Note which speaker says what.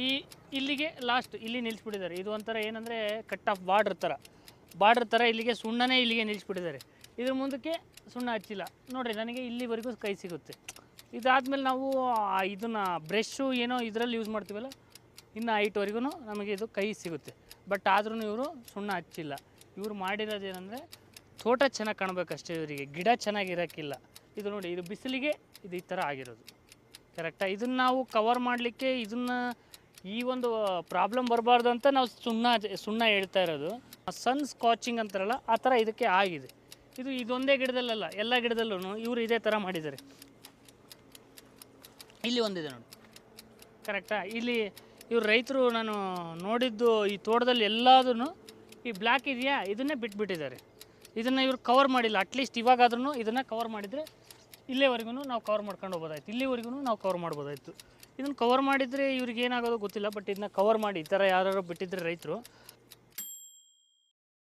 Speaker 1: ಈ ಇಲ್ಲಿಗೆ ಲಾಸ್ಟ್ ಇಲ್ಲಿ ನಿಲ್ಲಿಸ್ಬಿಟ್ಟಿದ್ದಾರೆ. ಇದು ಒಂಥರ ಏನಂದರೆ ಕಟ್ ಆಫ್ ಬಾರ್ಡ್ರ್ ಥರ ಇಲ್ಲಿಗೆ ಸುಣ್ಣನೇ ಇಲ್ಲಿಗೆ ನಿಲ್ಲಿಸ್ಬಿಟ್ಟಿದ್ದಾರೆ. ಇದ್ರ ಮುಂದಕ್ಕೆ ಸುಣ್ಣ ಹಚ್ಚಿಲ್ಲ ನೋಡಿರಿ. ನನಗೆ ಇಲ್ಲಿವರೆಗೂ ಕೈ ಸಿಗುತ್ತೆ. ಇದಾದಮೇಲೆ ನಾವು ಇದನ್ನು ಬ್ರಷ್ಷು ಏನೋ ಇದರಲ್ಲಿ ಯೂಸ್ ಮಾಡ್ತೀವಲ್ಲ, ಇನ್ನು ಹೈಟ್ವರೆಗೂ ನಮಗೆ ಇದು ಕೈ ಸಿಗುತ್ತೆ. ಬಟ್ ಆದ್ರೂ ಇವರು ಸುಣ್ಣ ಹಚ್ಚಿಲ್ಲ. ಇವರು ಮಾಡಿರೋದೇನೆಂದರೆ ತೋಟ ಚೆನ್ನಾಗಿ ಕಾಣಬೇಕಷ್ಟೇ, ಇವರಿಗೆ ಗಿಡ ಚೆನ್ನಾಗಿರೋಕ್ಕಿಲ್ಲ. ಇದು ನೋಡಿ, ಇದು ಬಿಸಿಲಿಗೆ ಇದು ಈ ಥರ ಆಗಿರೋದು. ಕರೆಕ್ಟಾ? ಇದನ್ನು ನಾವು ಕವರ್ ಮಾಡಲಿಕ್ಕೆ ಇದನ್ನು ಈ ಒಂದು ಪ್ರಾಬ್ಲಮ್ ಬರಬಾರ್ದು ಅಂತ ನಾವು ಸುಣ್ಣ ಹೇಳ್ತಾ ಇರೋದು. ಸನ್ ಸ್ಕಾಚಿಂಗ್ ಅಂತಾರಲ್ಲ, ಆ ಥರ ಇದಕ್ಕೆ ಆಗಿದೆ. ಇದೊಂದೇ ಗಿಡದಲ್ಲ, ಎಲ್ಲ ಗಿಡದಲ್ಲೂ ಇವರು ಇದೇ ಥರ ಮಾಡಿದ್ದಾರೆ. ಇಲ್ಲಿ ಒಂದಿದೆ ನೋಡಿ, ಕರೆಕ್ಟಾ? ಇಲ್ಲಿ ಇವರು ರೈತರು ನಾನು ನೋಡಿದ್ದು ಈ ತೋಟದಲ್ಲಿ ಎಲ್ಲದೂ ಈ ಬ್ಲ್ಯಾಕ್ ಇದೆಯಾ, ಇದನ್ನೇ ಬಿಟ್ಬಿಟ್ಟಿದ್ದಾರೆ. ಇದನ್ನು ಇವರು ಕವರ್ ಮಾಡಿಲ್ಲ. ಅಟ್ಲೀಸ್ಟ್ ಇವಾಗಾದ್ರೂ ಇದನ್ನು ಕವರ್ ಮಾಡಿದರೆ ಇಲ್ಲಿವರೆಗೂ ನಾವು ಕವರ್ ಮಾಡ್ಕೊಂಡು ಹೋಗ್ಬೋದಾಯ್ತು. ಇಲ್ಲಿವರೆಗೂ ನಾವು ಕವರ್ ಮಾಡ್ಬೋದಾಯಿತು. ಇದನ್ನು ಕವರ್ ಮಾಡಿದರೆ ಇವ್ರಿಗೆ ಏನಾಗೋದು ಗೊತ್ತಿಲ್ಲ. ಬಟ್ ಇದನ್ನ ಕವರ್ ಮಾಡಿ ಈ ಥರ ಯಾರು ಬಿಟ್ಟಿದ್ರೆ ರೈತರು